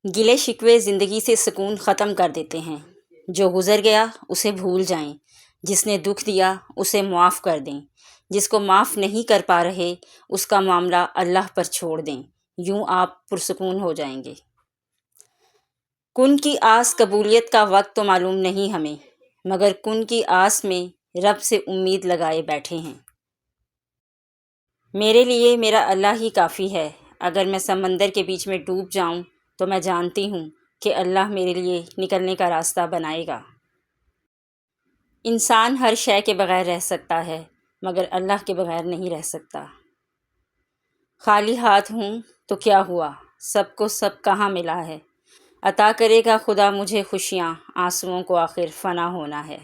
گلے شکوے زندگی سے سکون ختم کر دیتے ہیں۔ جو گزر گیا اسے بھول جائیں، جس نے دکھ دیا اسے معاف کر دیں، جس کو معاف نہیں کر پا رہے اس کا معاملہ اللہ پر چھوڑ دیں، یوں آپ پرسکون ہو جائیں گے۔ کن کی آس قبولیت کا وقت تو معلوم نہیں ہمیں، مگر کن کی آس میں رب سے امید لگائے بیٹھے ہیں۔ میرے لیے میرا اللہ ہی کافی ہے، اگر میں سمندر کے بیچ میں ڈوب جاؤں تو میں جانتی ہوں کہ اللہ میرے لیے نکلنے کا راستہ بنائے گا۔ انسان ہر شے کے بغیر رہ سکتا ہے، مگر اللہ کے بغیر نہیں رہ سکتا۔ خالی ہاتھ ہوں تو کیا ہوا، سب کو سب کہاں ملا ہے، عطا کرے گا خدا مجھے خوشیاں، آنسوؤں کو آخر فنا ہونا ہے۔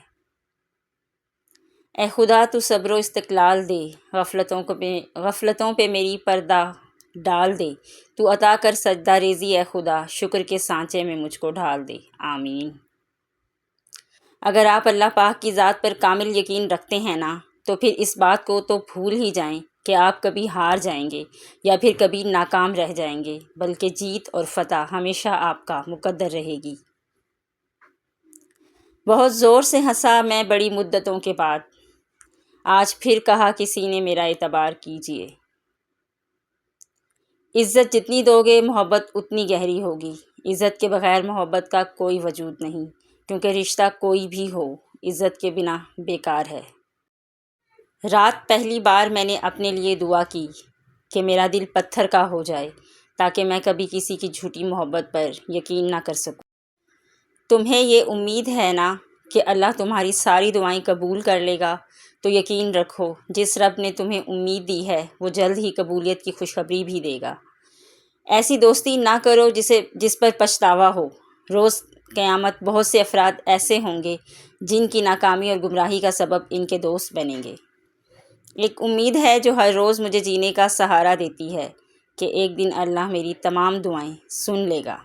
اے خدا تو صبر و استقلال دے، غفلتوں پہ میری پردہ ڈال دے، تو عطا کر سجدہ ریزی اے خدا، شکر کے سانچے میں مجھ کو ڈھال دے، آمین۔ اگر آپ اللہ پاک کی ذات پر کامل یقین رکھتے ہیں نا، تو پھر اس بات کو تو بھول ہی جائیں کہ آپ کبھی ہار جائیں گے یا پھر کبھی ناکام رہ جائیں گے، بلکہ جیت اور فتح ہمیشہ آپ کا مقدر رہے گی۔ بہت زور سے ہنسا میں بڑی مدتوں کے بعد، آج پھر کہا کسی نے میرا اعتبار کیجئے۔ عزت جتنی دو گے محبت اتنی گہری ہوگی، عزت کے بغیر محبت کا کوئی وجود نہیں، کیونکہ رشتہ کوئی بھی ہو عزت کے بنا بیکار ہے۔ رات پہلی بار میں نے اپنے لیے دعا کی کہ میرا دل پتھر کا ہو جائے تاکہ میں کبھی کسی کی جھوٹی محبت پر یقین نہ کر سکوں۔ تمہیں یہ امید ہے نا کہ اللہ تمہاری ساری دعائیں قبول کر لے گا، تو یقین رکھو جس رب نے تمہیں امید دی ہے وہ جلد ہی قبولیت کی خوشخبری بھی دے گا۔ ایسی دوستی نہ کرو جس پر پچھتاوا ہو۔ روز قیامت بہت سے افراد ایسے ہوں گے جن کی ناکامی اور گمراہی کا سبب ان کے دوست بنیں گے۔ ایک امید ہے جو ہر روز مجھے جینے کا سہارا دیتی ہے کہ ایک دن اللہ میری تمام دعائیں سن لے گا۔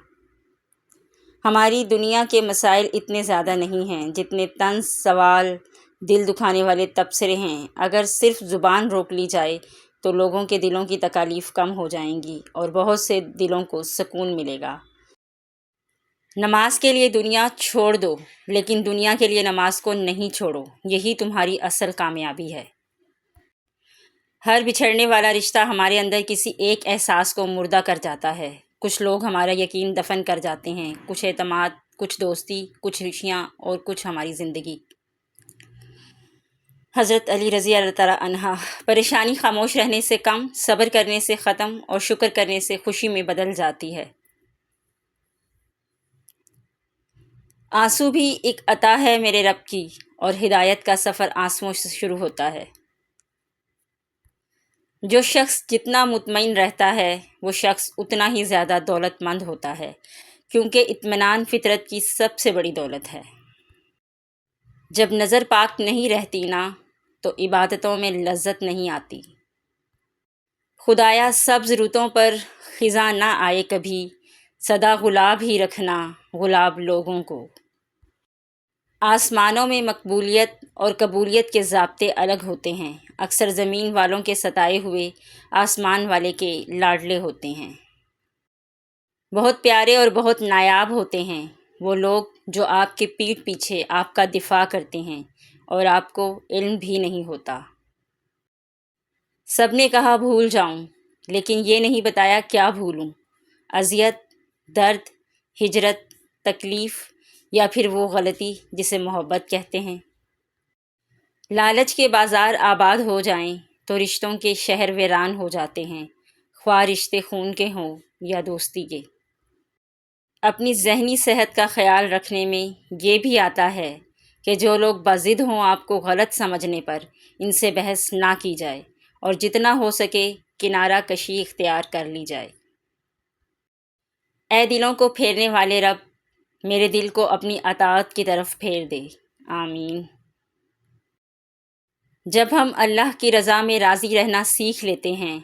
ہماری دنیا کے مسائل اتنے زیادہ نہیں ہیں جتنے طنز سوال، دل دکھانے والے تبصرے ہیں۔ اگر صرف زبان روک لی جائے تو لوگوں کے دلوں کی تکالیف کم ہو جائیں گی اور بہت سے دلوں کو سکون ملے گا۔ نماز کے لیے دنیا چھوڑ دو، لیکن دنیا کے لیے نماز کو نہیں چھوڑو، یہی تمہاری اصل کامیابی ہے۔ ہر بچھڑنے والا رشتہ ہمارے اندر کسی ایک احساس کو مردہ کر جاتا ہے۔ کچھ لوگ ہمارا یقین دفن کر جاتے ہیں، کچھ اعتماد، کچھ دوستی، کچھ خوشیاں اور کچھ ہماری زندگی۔ حضرت علی رضی اللہ تعالیٰ عنہ، پریشانی خاموش رہنے سے کم، صبر کرنے سے ختم اور شکر کرنے سے خوشی میں بدل جاتی ہے۔ آنسو بھی ایک عطا ہے میرے رب کی، اور ہدایت کا سفر آنسوؤں سے شروع ہوتا ہے۔ جو شخص جتنا مطمئن رہتا ہے وہ شخص اتنا ہی زیادہ دولت مند ہوتا ہے، کیونکہ اطمینان فطرت کی سب سے بڑی دولت ہے۔ جب نظر پاک نہیں رہتی نا تو عبادتوں میں لذت نہیں آتی۔ خدایا سبز رتوں پر خزاں نہ آئے کبھی، سدا گلاب ہی رکھنا گلاب لوگوں کو۔ آسمانوں میں مقبولیت اور قبولیت کے ضابطے الگ ہوتے ہیں، اکثر زمین والوں کے ستائے ہوئے آسمان والے کے لاڈلے ہوتے ہیں۔ بہت پیارے اور بہت نایاب ہوتے ہیں وہ لوگ جو آپ کے پیٹھ پیچھے آپ کا دفاع کرتے ہیں اور آپ کو علم بھی نہیں ہوتا۔ سب نے کہا بھول جاؤں، لیکن یہ نہیں بتایا کیا بھولوں، اذیت، درد، ہجرت، تکلیف یا پھر وہ غلطی جسے محبت کہتے ہیں۔ لالچ کے بازار آباد ہو جائیں تو رشتوں کے شہر ویران ہو جاتے ہیں، خواہ رشتے خون کے ہوں یا دوستی کے۔ اپنی ذہنی صحت کا خیال رکھنے میں یہ بھی آتا ہے کہ جو لوگ بضد ہوں آپ کو غلط سمجھنے پر، ان سے بحث نہ کی جائے اور جتنا ہو سکے کنارہ کشی اختیار کر لی جائے۔ اے دلوں کو پھیرنے والے رب، میرے دل کو اپنی اطاعت کی طرف پھیر دے، آمین۔ جب ہم اللہ کی رضا میں راضی رہنا سیکھ لیتے ہیں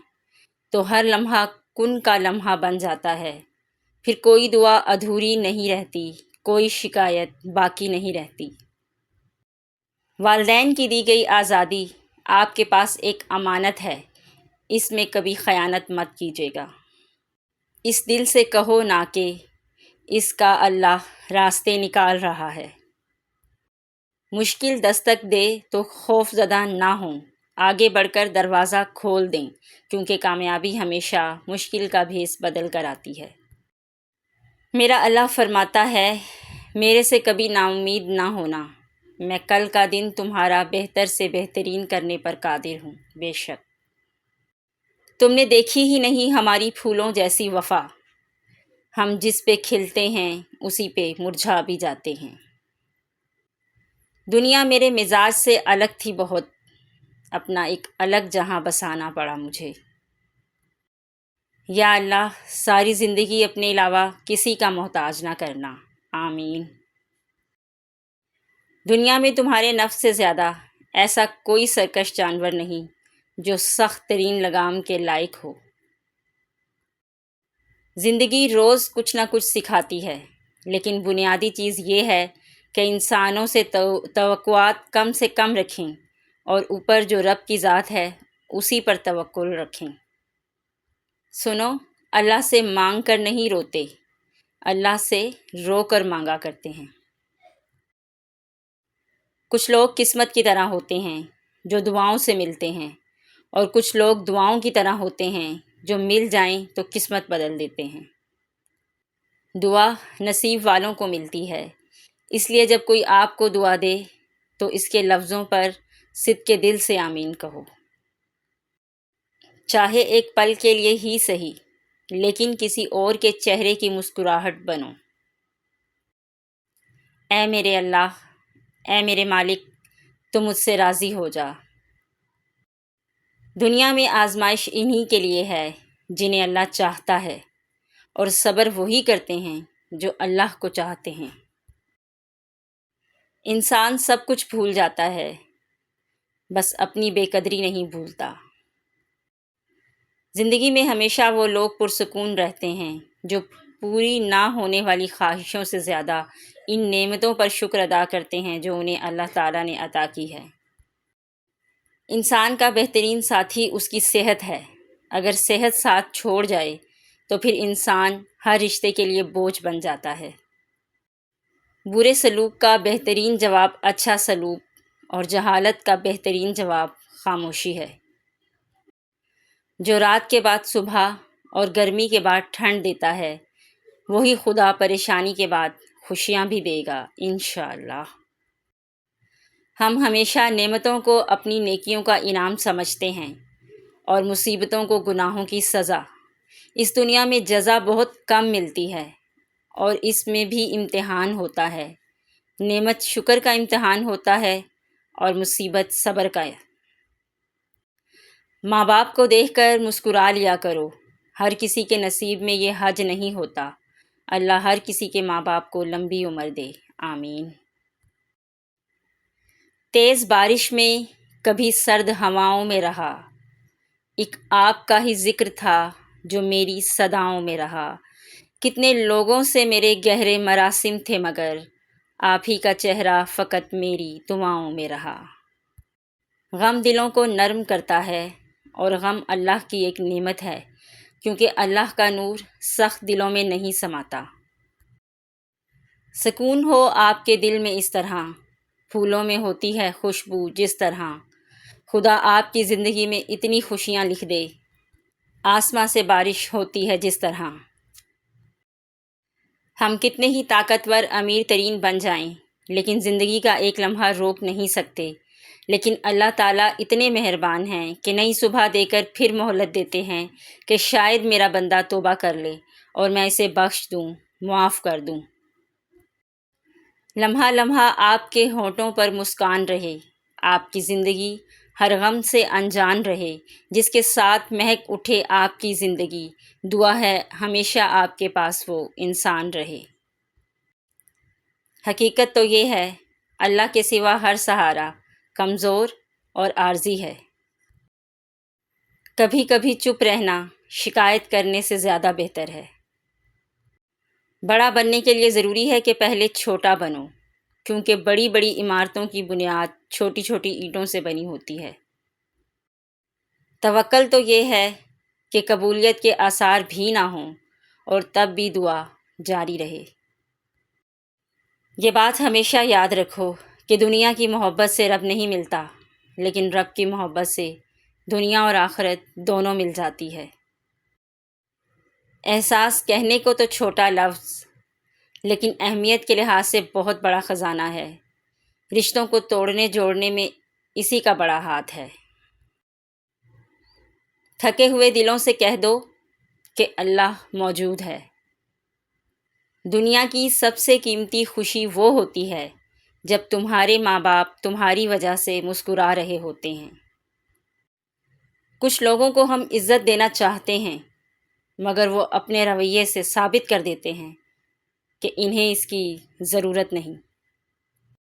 تو ہر لمحہ کن کا لمحہ بن جاتا ہے، پھر کوئی دعا ادھوری نہیں رہتی، کوئی شکایت باقی نہیں رہتی۔ والدین کی دی گئی آزادی آپ کے پاس ایک امانت ہے، اس میں کبھی خیانت مت کیجیے گا۔ اس دل سے کہو نا کہ اس کا اللہ راستے نکال رہا ہے۔ مشکل دستک دے تو خوف زدہ نہ ہوں، آگے بڑھ کر دروازہ کھول دیں، کیونکہ کامیابی ہمیشہ مشکل کا بھیس بدل کر آتی ہے۔ میرا اللہ فرماتا ہے، میرے سے کبھی نا امید نہ ہونا، میں کل کا دن تمہارا بہتر سے بہترین کرنے پر قادر ہوں۔ بے شک تم نے دیکھی ہی نہیں ہماری پھولوں جیسی وفا، ہم جس پہ کھلتے ہیں اسی پہ مرجھا بھی جاتے ہیں۔ دنیا میرے مزاج سے الگ تھی بہت، اپنا ایک الگ جہاں بسانا پڑا مجھے۔ یا اللہ ساری زندگی اپنے علاوہ کسی کا محتاج نہ کرنا، آمین۔ دنیا میں تمہارے نفس سے زیادہ ایسا کوئی سرکش جانور نہیں جو سخت ترین لگام کے لائق ہو۔ زندگی روز کچھ نہ کچھ سکھاتی ہے، لیکن بنیادی چیز یہ ہے کہ انسانوں سے توقعات کم سے کم رکھیں اور اوپر جو رب کی ذات ہے اسی پر توکل رکھیں۔ سنو، اللہ سے مانگ کر نہیں روتے، اللہ سے رو کر مانگا کرتے ہیں۔ کچھ لوگ قسمت کی طرح ہوتے ہیں جو دعاؤں سے ملتے ہیں، اور کچھ لوگ دعاؤں کی طرح ہوتے ہیں جو مل جائیں تو قسمت بدل دیتے ہیں۔ دعا نصیب والوں کو ملتی ہے، اس لیے جب کوئی آپ کو دعا دے تو اس کے لفظوں پر صدق کے دل سے آمین کہو، چاہے ایک پل کے لیے ہی سہی، لیکن کسی اور کے چہرے کی مسکراہٹ بنو۔ اے میرے اللہ، اے میرے مالک، تو مجھ سے راضی ہو جا۔ دنیا میں آزمائش انہی کے لیے ہے جنہیں اللہ چاہتا ہے، اور صبر وہی کرتے ہیں جو اللہ کو چاہتے ہیں۔ انسان سب کچھ بھول جاتا ہے، بس اپنی بے قدری نہیں بھولتا۔ زندگی میں ہمیشہ وہ لوگ پرسکون رہتے ہیں جو پوری نہ ہونے والی خواہشوں سے زیادہ ان نعمتوں پر شکر ادا کرتے ہیں جو انہیں اللہ تعالیٰ نے عطا کی ہے۔ انسان کا بہترین ساتھی اس کی صحت ہے، اگر صحت ساتھ چھوڑ جائے تو پھر انسان ہر رشتے کے لیے بوجھ بن جاتا ہے۔ برے سلوک کا بہترین جواب اچھا سلوک، اور جہالت کا بہترین جواب خاموشی ہے۔ جو رات کے بعد صبح اور گرمی کے بعد ٹھنڈ دیتا ہے، وہی خدا پریشانی کے بعد خوشیاں بھی دے گا انشاءاللہ۔ ہم ہمیشہ نعمتوں کو اپنی نیکیوں کا انعام سمجھتے ہیں اور مصیبتوں کو گناہوں کی سزا۔ اس دنیا میں جزا بہت کم ملتی ہے، اور اس میں بھی امتحان ہوتا ہے۔ نعمت شکر کا امتحان ہوتا ہے اور مصیبت صبر کا۔ ماں باپ کو دیکھ کر مسکرا لیا کرو، ہر کسی کے نصیب میں یہ حج نہیں ہوتا۔ اللہ ہر کسی کے ماں باپ کو لمبی عمر دے، آمین۔ تیز بارش میں، کبھی سرد ہواؤں میں رہا، ایک آپ کا ہی ذکر تھا جو میری صداؤں میں رہا۔ کتنے لوگوں سے میرے گہرے مراسم تھے مگر آپ ہی کا چہرہ فقط میری دعاؤں میں رہا۔ غم دلوں کو نرم کرتا ہے، اور غم اللہ کی ایک نعمت ہے، کیونکہ اللہ کا نور سخت دلوں میں نہیں سماتا۔ سکون ہو آپ کے دل میں اس طرح، پھولوں میں ہوتی ہے خوشبو جس طرح۔ خدا آپ کی زندگی میں اتنی خوشیاں لکھ دے، آسماں سے بارش ہوتی ہے جس طرح۔ ہم کتنے ہی طاقتور امیر ترین بن جائیں، لیکن زندگی کا ایک لمحہ روک نہیں سکتے۔ لیکن اللہ تعالیٰ اتنے مہربان ہیں کہ نئی صبح دے کر پھر مہلت دیتے ہیں کہ شاید میرا بندہ توبہ کر لے اور میں اسے بخش دوں، معاف کر دوں۔ لمحہ لمحہ آپ کے ہونٹوں پر مسکان رہے، آپ کی زندگی ہر غم سے انجان رہے، جس کے ساتھ مہک اٹھے آپ کی زندگی۔ دعا ہے ہمیشہ آپ کے پاس وہ انسان رہے۔ حقیقت تو یہ ہے، اللہ کے سوا ہر سہارا کمزور اور عارضی ہے۔ کبھی کبھی چپ رہنا شکایت کرنے سے زیادہ بہتر ہے۔ بڑا بننے کے لیے ضروری ہے کہ پہلے چھوٹا بنو، کیونکہ بڑی بڑی عمارتوں کی بنیاد چھوٹی چھوٹی اینٹوں سے بنی ہوتی ہے۔ توکل تو یہ ہے کہ قبولیت کے آثار بھی نہ ہوں اور تب بھی دعا جاری رہے۔ یہ بات ہمیشہ یاد رکھو کہ دنیا کی محبت سے رب نہیں ملتا، لیکن رب کی محبت سے دنیا اور آخرت دونوں مل جاتی ہے۔ احساس کہنے کو تو چھوٹا لفظ، لیکن اہمیت کے لحاظ سے بہت بڑا خزانہ ہے۔ رشتوں کو توڑنے جوڑنے میں اسی کا بڑا ہاتھ ہے۔ تھکے ہوئے دلوں سے کہہ دو کہ اللہ موجود ہے۔ دنیا کی سب سے قیمتی خوشی وہ ہوتی ہے جب تمہارے ماں باپ تمہاری وجہ سے مسکرا رہے ہوتے ہیں۔ کچھ لوگوں کو ہم عزت دینا چاہتے ہیں، مگر وہ اپنے رویے سے ثابت کر دیتے ہیں کہ انہیں اس کی ضرورت نہیں۔